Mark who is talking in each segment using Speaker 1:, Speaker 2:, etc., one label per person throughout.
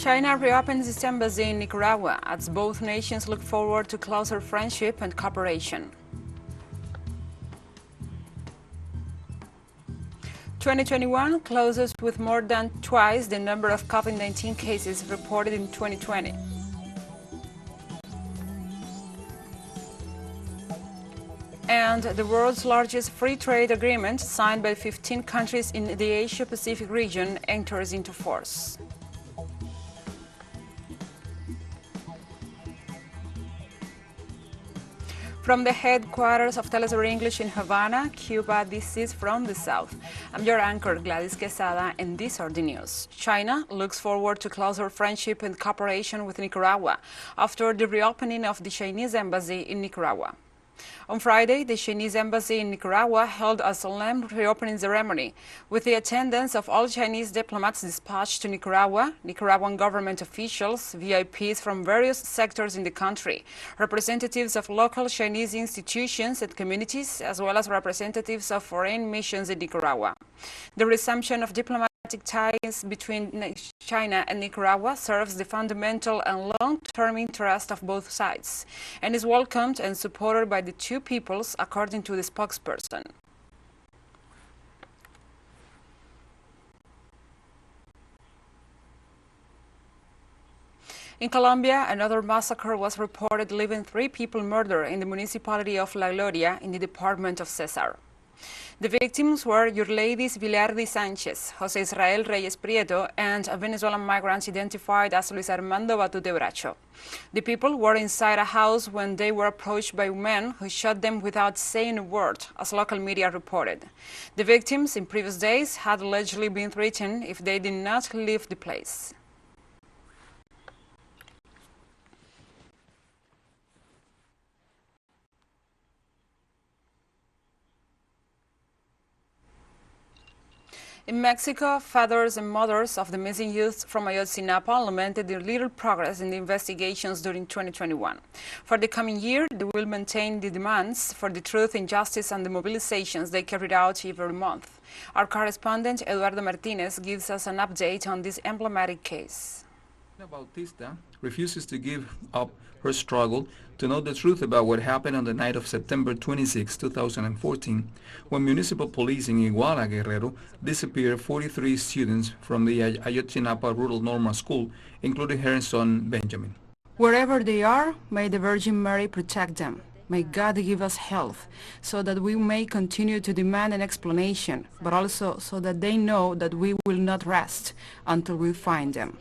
Speaker 1: China reopens its embassy in Nicaragua as both nations look forward to closer friendship and cooperation. 2021 closes with more than twice the number of COVID-19 cases reported in 2020. And the world's largest free trade agreement, signed by 15 countries in the Asia-Pacific region, enters into force. From the headquarters of TeleSUR English in Havana, Cuba, this is From the South. I'm your anchor, Gladys Quesada, and these are the news. China looks forward to closer friendship and cooperation with Nicaragua after the reopening of the Chinese embassy in Nicaragua. On Friday, the Chinese embassy in Nicaragua held a solemn reopening ceremony with the attendance of all Chinese diplomats dispatched to Nicaragua, Nicaraguan government officials, VIPs from various sectors in the country, representatives of local Chinese institutions and communities, as well as representatives of foreign missions in Nicaragua. The resumption of diplomatic ties between China and Nicaragua serves the fundamental and long-term interest of both sides and is welcomed and supported by the two peoples, according to the spokesperson. In Colombia, another massacre was reported, leaving 3 people murdered in the municipality of La Gloria in the department of Cesar. The victims were Yurleidis Vilardi Sanchez, Jose Israel Reyes Prieto, and a Venezuelan migrant identified as Luis Armando Batute Bracho. The people were inside a house when they were approached by men who shot them without saying a word, as local media reported. The victims in previous days had allegedly been threatened if they did not leave the place. In Mexico, fathers and mothers of the missing youth from Ayotzinapa lamented the little progress in the investigations during 2021. For the coming year, they will maintain the demands for the truth and justice and the mobilizations they carried out every month. Our correspondent, Eduardo Martinez, gives us an update on this emblematic case.
Speaker 2: Bautista refuses to give up her struggle to know the truth about what happened on the night of September 26, 2014, when municipal police in Iguala, Guerrero, disappeared 43 students from the Ayotzinapa Rural Normal School, including her son Benjamin.
Speaker 1: Wherever they are, may the Virgin Mary protect them. May God give us health, so that we may continue to demand an explanation, but also so that they know that we will not rest until we find them.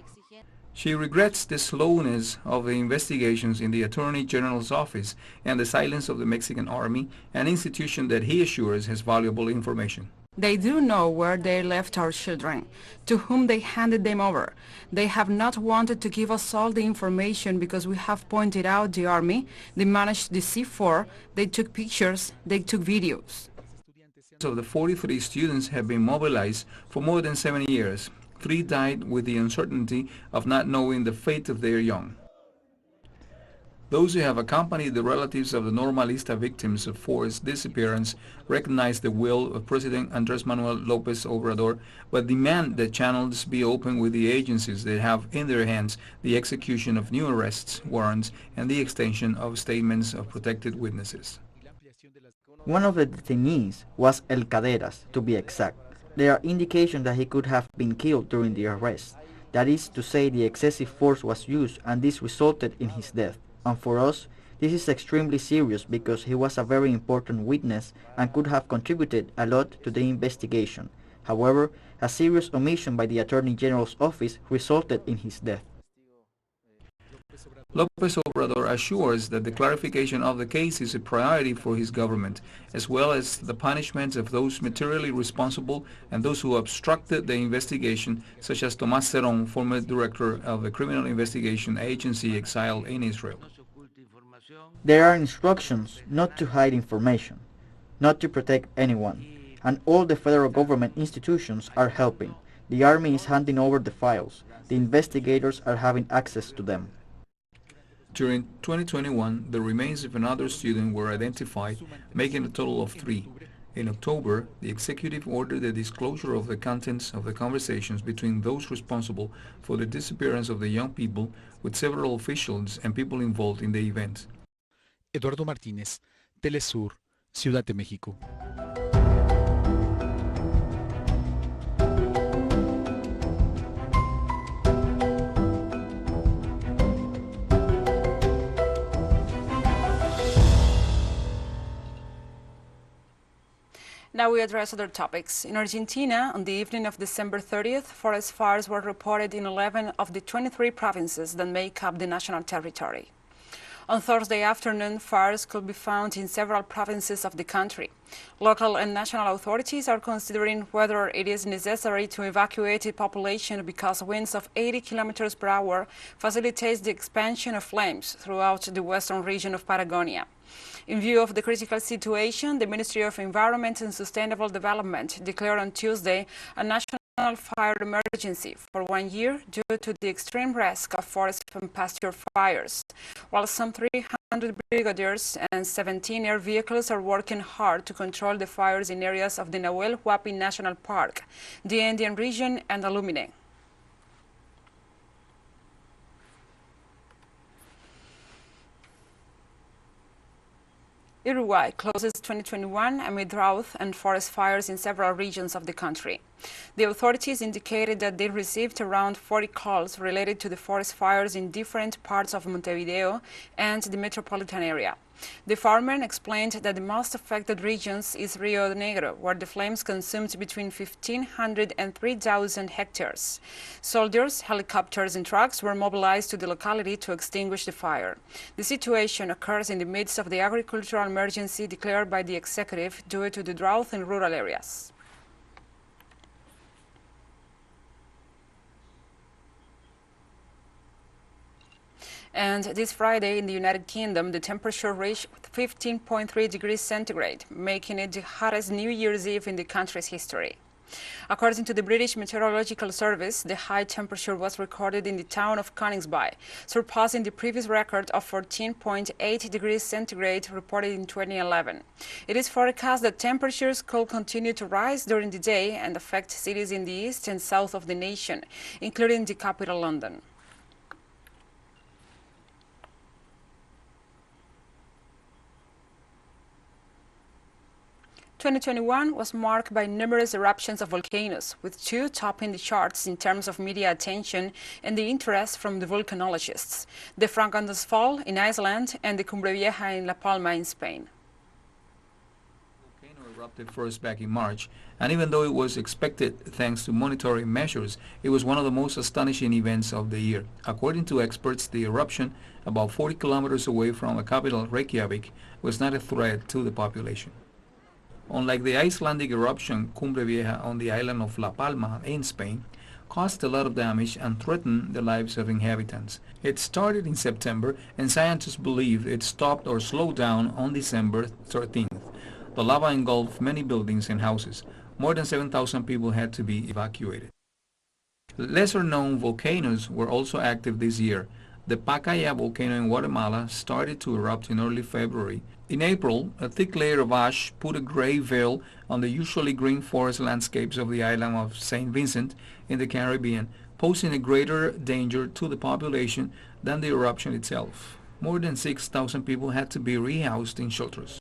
Speaker 2: She regrets the slowness of the investigations in the Attorney General's office and the silence of the Mexican Army, an institution that he assures has valuable information.
Speaker 1: They do know where they left our children, to whom they handed them over. They have not wanted to give us all the information because we have pointed out the Army, they managed the C4, they took pictures, they took videos.
Speaker 2: Of the 43 students have been mobilized for more than 7 years. 3 died with the uncertainty of not knowing the fate of their young. Those who have accompanied the relatives of the Normalista victims of forced disappearance recognize the will of President Andrés Manuel López Obrador, but demand that channels be open with the agencies that have in their hands the execution of new arrests, warrants, and the extension of statements of protected witnesses.
Speaker 3: One of the detainees was El Caderas, to be exact. There are indications that he could have been killed during the arrest. That is to say, the excessive force was used and this resulted in his death. And for us, this is extremely serious because he was a very important witness and could have contributed a lot to the investigation. However, a serious omission by the Attorney General's office resulted in his death.
Speaker 2: López Obrador assures that the clarification of the case is a priority for his government, as well as the punishment of those materially responsible and those who obstructed the investigation, such as Tomás Cerón, former director of the Criminal Investigation Agency exiled in Israel.
Speaker 3: There are instructions not to hide information, not to protect anyone, and all the federal government institutions are helping. The Army is handing over the files. The investigators are having access to them.
Speaker 2: During 2021, the remains of another student were identified, making a total of 3. In October, the executive ordered the disclosure of the contents of the conversations between those responsible for the disappearance of the young people with several officials and people involved in the event.
Speaker 4: Eduardo Martínez, Telesur, Ciudad de México.
Speaker 1: Now we address other topics. In Argentina, on the evening of December 30th, forest fires were reported in 11 of the 23 provinces that make up the national territory. On Thursday afternoon, fires could be found in several provinces of the country. Local and national authorities are considering whether it is necessary to evacuate the population because winds of 80 kilometers per hour facilitates the expansion of flames throughout the western region of Patagonia. In view of the critical situation, the Ministry of Environment and Sustainable Development declared on Tuesday a national fire emergency for 1 year due to the extreme risk of forest and pasture fires, while some 300 brigadiers and 17 air vehicles are working hard to control the fires in areas of the Nahuel Huapi National Park, the Andean region, and Alumine. Uruguay closes 2021 amid drought and forest fires in several regions of the country. The authorities indicated that they received around 40 calls related to the forest fires in different parts of Montevideo and the metropolitan area. The firemen explained that the most affected regions is Rio Negro, where the flames consumed between 1,500 and 3,000 hectares. Soldiers, helicopters and trucks were mobilized to the locality to extinguish the fire. The situation occurs in the midst of the agricultural emergency declared by the executive due to the drought in rural areas. And this Friday in the United Kingdom, the temperature reached 15.3 degrees centigrade, making it the hottest New Year's Eve in the country's history. According to the British Meteorological Service, the high temperature was recorded in the town of Coningsby, surpassing the previous record of 14.8 degrees centigrade reported in 2011. It is forecast that temperatures could continue to rise during the day and affect cities in the east and south of the nation, including the capital, London. 2021 was marked by numerous eruptions of volcanoes, with 2 topping the charts in terms of media attention and the interest from the volcanologists: the Frankendas Fall in Iceland and the Cumbre Vieja in La Palma in Spain.
Speaker 2: The volcano erupted first back in March, and even though it was expected thanks to monitoring measures, it was one of the most astonishing events of the year. According to experts, the eruption, about 40 kilometers away from the capital Reykjavik, was not a threat to the population. Unlike the Icelandic eruption, Cumbre Vieja on the island of La Palma in Spain caused a lot of damage and threatened the lives of inhabitants. It started in September, and scientists believe it stopped or slowed down on December 13th. The lava engulfed many buildings and houses. More than 7,000 people had to be evacuated. Lesser-known volcanoes were also active this year. The Pacaya volcano in Guatemala started to erupt in early February. In April, a thick layer of ash put a gray veil on the usually green forest landscapes of the island of St. Vincent in the Caribbean, posing a greater danger to the population than the eruption itself. More than 6,000 people had to be rehoused in shelters.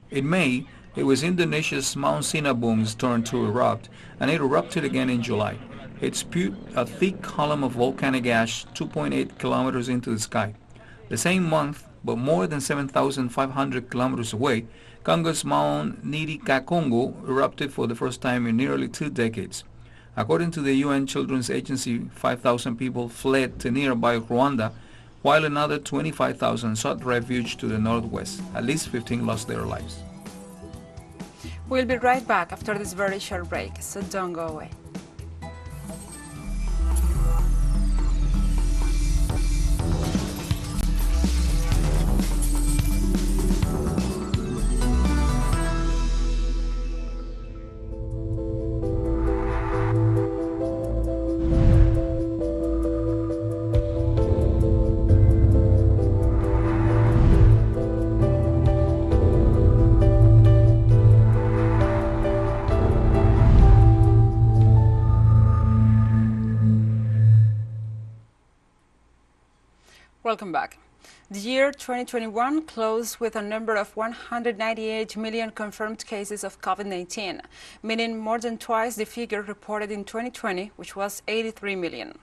Speaker 2: In May, it was Indonesia's Mount Sinabung's turn to erupt, and it erupted again in July. It spewed a thick column of volcanic ash 2.8 kilometers into the sky. The same month, but more than 7,500 kilometers away, Congo's Mount Nyiragongo erupted for the first time in nearly 2 decades. According to the UN Children's Agency, 5,000 people fled to nearby Rwanda, while another 25,000 sought refuge to the northwest. At least 15 lost their lives.
Speaker 1: We'll be right back after this very short break, so don't go away. Welcome back. The year 2021 closed with a number of 198 million confirmed cases of COVID-19, meaning more than twice the figure reported in 2020, which was 83 million.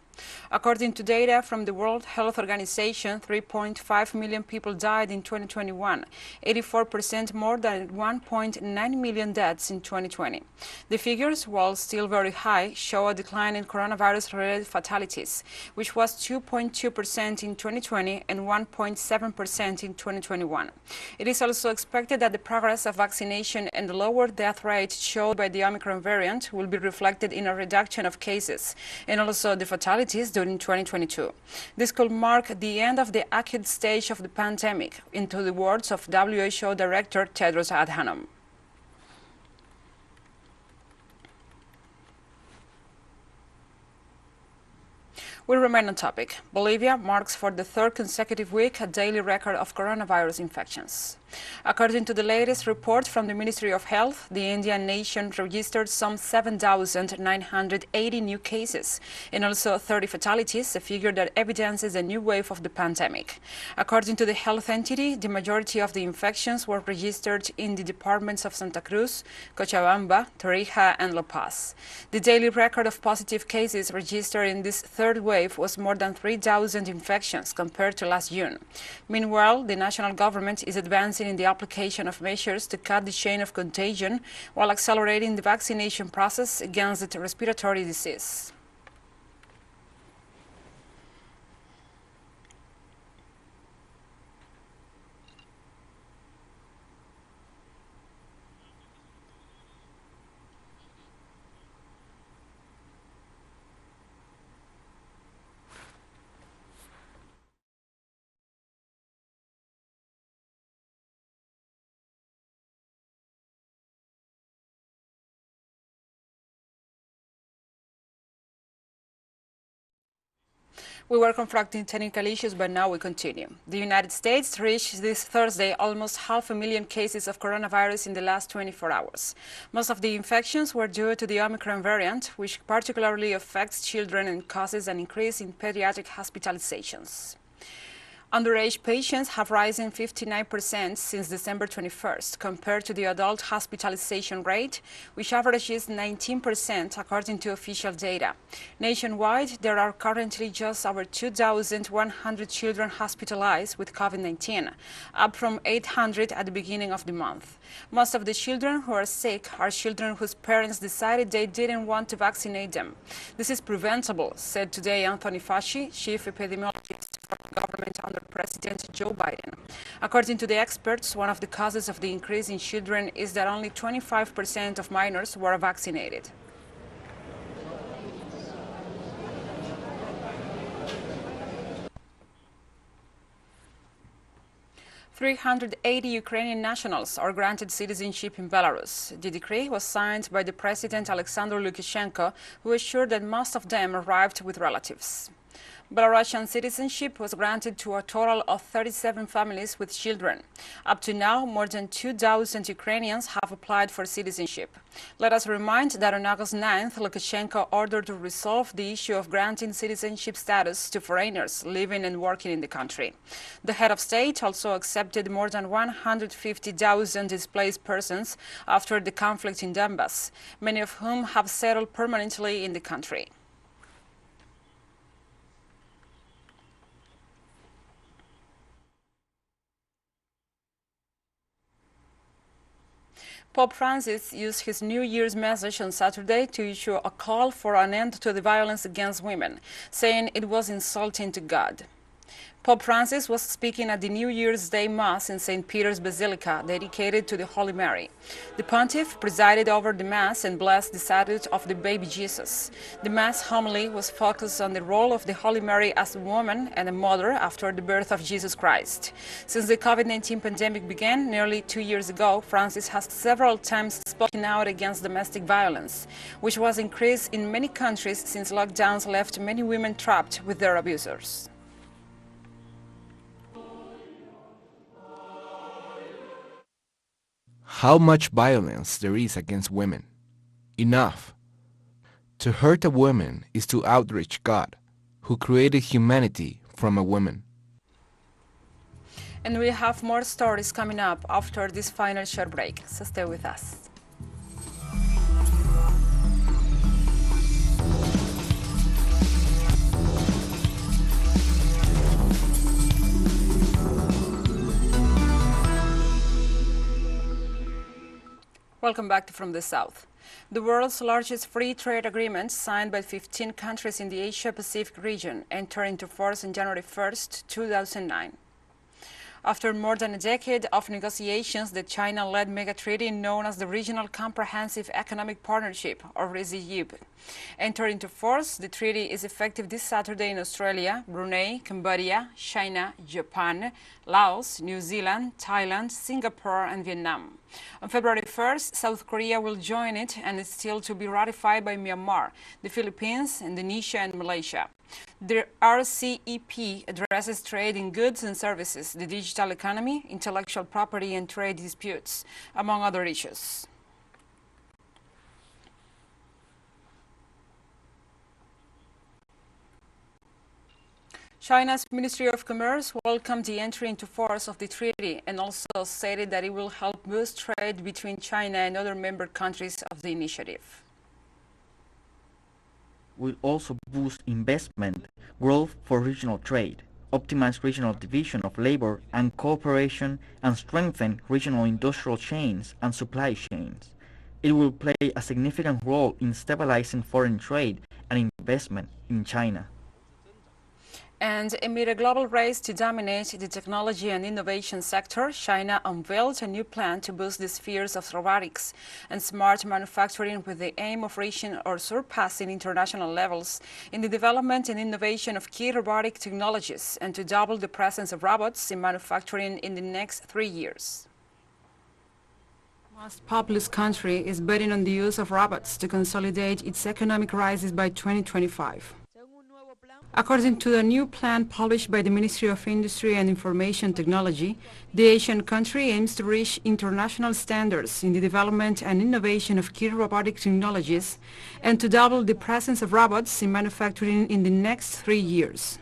Speaker 1: According to data from the World Health Organization, 3.5 million people died in 2021, 84% more than 1.9 million deaths in 2020. The figures, while still very high, show a decline in coronavirus-related fatalities, which was 2.2% in 2020 and 1.7% in 2021. It is also expected that the progress of vaccination and the lower death rate showed by the Omicron variant will be reflected in a reduction of cases and also the fatalities during 2022. This could mark the end of the acute stage of the pandemic, into the words of WHO Director Tedros Adhanom. We remain on topic. Bolivia marks for the third consecutive week a daily record of coronavirus infections. According to the latest report from the Ministry of Health, the Indian nation registered some 7,980 new cases and also 30 fatalities, a figure that evidences a new wave of the pandemic. According to the health entity, the majority of the infections were registered in the departments of Santa Cruz, Cochabamba, Tarija, and La Paz. The daily record of positive cases registered in this third wave was more than 3,000 infections compared to last June. Meanwhile, the national government is advancing in the application of measures to cut the chain of contagion while accelerating the vaccination process against the respiratory disease. We were confronting technical issues, but now we continue. The United States reached this Thursday almost 500,000 cases of coronavirus in the last 24 hours. Most of the infections were due to the Omicron variant, which particularly affects children and causes an increase in pediatric hospitalizations. Underage patients have risen 59% since December 21st, compared to the adult hospitalization rate, which averages 19% according to official data. Nationwide, there are currently just over 2,100 children hospitalized with COVID-19, up from 800 at the beginning of the month. Most of the children who are sick are children whose parents decided they didn't want to vaccinate them. This is preventable, said today Anthony Fauci, chief epidemiologist for the government under President Joe Biden. According to the experts, one of the causes of the increase in children is that only 25% of minors were vaccinated. "380 Ukrainian nationals are granted citizenship in Belarus. The decree was signed by the President Alexander Lukashenko, who assured that most of them arrived with relatives. Belarusian citizenship was granted to a total of 37 families with children. Up to now, more than 2,000 Ukrainians have applied for citizenship. Let us remind that on August 9th, Lukashenko ordered to resolve the issue of granting citizenship status to foreigners living and working in the country. The head of state also accepted more than 150,000 displaced persons after the conflict in Donbas, many of whom have settled permanently in the country. Pope Francis used his New Year's message on Saturday to issue a call for an end to the violence against women, saying it was insulting to God. Pope Francis was speaking at the New Year's Day Mass in St. Peter's Basilica, dedicated to the Holy Mary. The pontiff presided over the Mass and blessed the statue of the baby Jesus. The Mass homily was focused on the role of the Holy Mary as a woman and a mother after the birth of Jesus Christ. Since the COVID-19 pandemic began nearly 2 years ago, Francis has several times spoken out against domestic violence, which was increased in many countries since lockdowns left many women trapped with their abusers.
Speaker 5: How much violence there is against women. Enough. To hurt a woman is to outrage God, who created humanity from a woman.
Speaker 1: And we have more stories coming up after this final short break, so stay with us. Welcome back to From the South. The world's largest free trade agreement, signed by 15 countries in the Asia-Pacific region, entered into force on January 1st, 2009. After more than a decade of negotiations, the China-led mega-treaty known as the Regional Comprehensive Economic Partnership, or RCEP, entered into force. The treaty is effective this Saturday in Australia, Brunei, Cambodia, China, Japan, Laos, New Zealand, Thailand, Singapore, and Vietnam. On February 1st, South Korea will join it, and it's still to be ratified by Myanmar, the Philippines, Indonesia, and Malaysia. The RCEP addresses trade in goods and services, the digital economy, intellectual property, and trade disputes, among other issues. China's Ministry of Commerce welcomed the entry into force of the treaty and also stated that it will help boost trade between China and other member countries of the initiative.
Speaker 3: Will also boost investment, growth for regional trade, optimize regional division of labor and cooperation, and strengthen regional industrial chains and supply chains. It will play a significant role in stabilizing foreign trade and investment in China.
Speaker 1: And amid a global race to dominate the technology and innovation sector, China unveiled a new plan to boost the spheres of robotics and smart manufacturing with the aim of reaching or surpassing international levels in the development and innovation of key robotic technologies and to double the presence of robots in manufacturing in the next 3 years. The most populous country is betting on the use of robots to consolidate its economic rises by 2025. According to the new plan published by the Ministry of Industry and Information Technology, the Asian country aims to reach international standards in the development and innovation of key robotic technologies and to double the presence of robots in manufacturing in the next 3 years.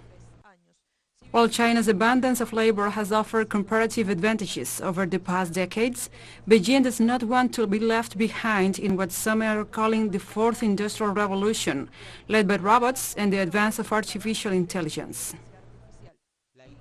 Speaker 1: While China's abundance of labor has offered comparative advantages over the past decades, Beijing does not want to be left behind in what some are calling the fourth industrial revolution, led by robots and the advance of artificial intelligence.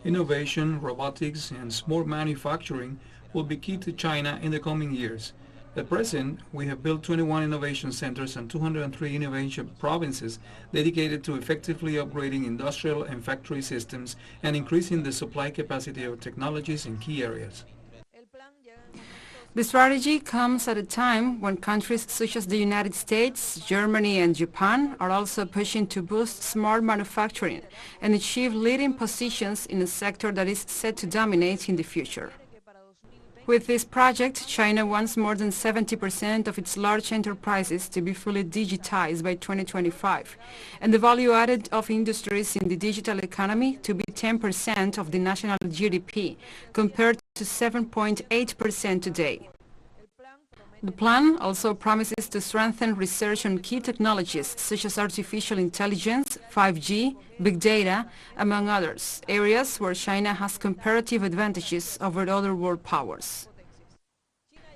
Speaker 2: Innovation, robotics, and smart manufacturing will be key to China in the coming years. At present, we have built 21 innovation centers and 203 innovation provinces dedicated to effectively upgrading industrial and factory systems and increasing the supply capacity of technologies in key areas.
Speaker 1: The strategy comes at a time when countries such as the United States, Germany, and Japan are also pushing to boost smart manufacturing and achieve leading positions in a sector that is set to dominate in the future. With this project, China wants more than 70% of its large enterprises to be fully digitized by 2025, and the value added of industries in the digital economy to be 10% of the national GDP, compared to 7.8% today. The plan also promises to strengthen research on key technologies such as artificial intelligence, 5G, big data, among others, areas where China has comparative advantages over other world powers.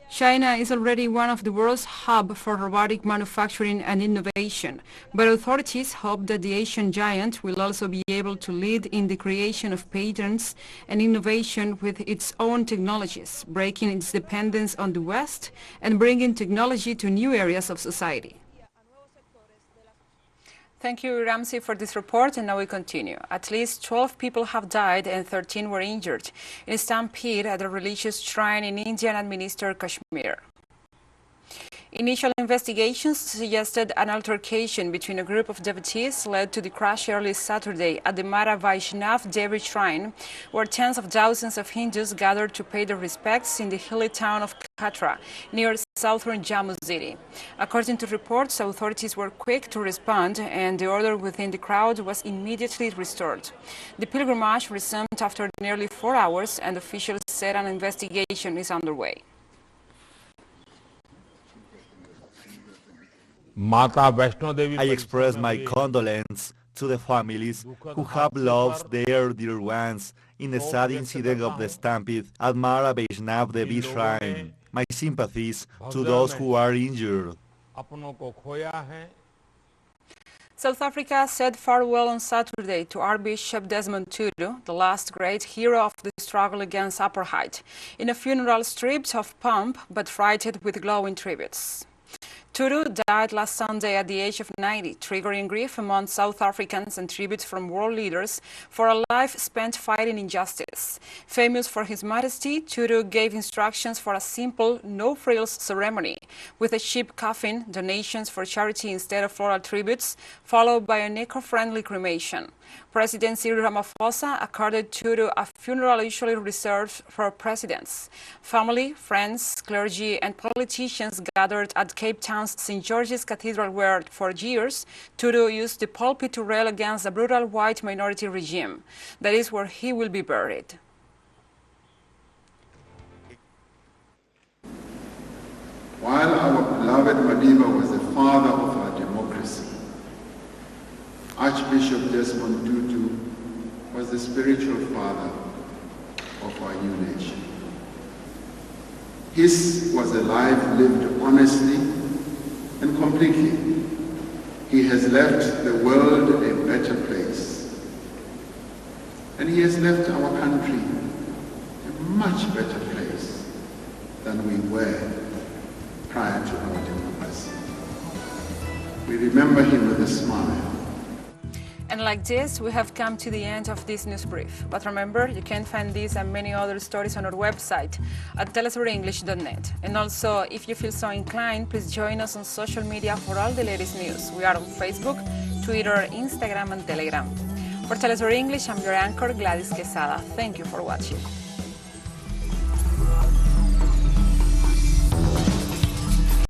Speaker 1: China is already one of the world's hub for robotic manufacturing and innovation, but authorities hope that the Asian giant will also be able to lead in the creation of patents and innovation with its own technologies, breaking its dependence on the West and bringing technology to new areas of society. Thank you, Ramsey, for this report, and now we continue. At least 12 people have died and 13 were injured in a stampede at a religious shrine in Indian-administered Kashmir. Initial investigations suggested an altercation between a group of devotees led to the crash early Saturday at the Mara Vaishnav Devi shrine, where tens of thousands of Hindus gathered to pay their respects in the hilly town of Katra, near southern Jammu city. According to reports, authorities were quick to respond and the order within the crowd was immediately restored. The pilgrimage resumed after nearly 4 hours and officials said an investigation is underway.
Speaker 6: I express my condolence to the families who have lost their dear ones
Speaker 7: in the sad incident of the stampede at Mara Vaishnav Devi Shrine. My sympathies to those who are injured.
Speaker 1: South Africa said farewell on Saturday to Archbishop Desmond Tutu, the last great hero of the struggle against apartheid, in a funeral stripped of pomp but freighted with glowing tributes. Tutu died last Sunday at the age of 90, triggering grief among South Africans and tributes from world leaders for a life spent fighting injustice. Famous for his modesty, Tutu gave instructions for a simple, no-frills ceremony, with a cheap coffin, donations for charity instead of floral tributes, followed by an eco-friendly cremation. President Cyril Ramaphosa accorded Tutu a funeral usually reserved for presidents. Family, friends, clergy and politicians gathered at Cape Town's St. George's Cathedral where, for years, Tutu used the pulpit to rail against the brutal white minority regime. That is where he will be buried.
Speaker 8: While our beloved Madiba was the father of our democracy, Archbishop Desmond Tutu was the spiritual father of our new nation. His was a life lived honestly and completely. He has left the world a better place. And he has left our country a much better place than we were prior to our democracy. We remember him with a smile.
Speaker 1: And like this, we have come to the end of this news brief. But remember, you can find these and many other stories on our website at telesurenglish.net. And also, if you feel so inclined, please join us on social media for all the latest news. We are on Facebook, Twitter, Instagram, and Telegram. For Telesur English, I'm your anchor, Gladys Quesada. Thank you for watching.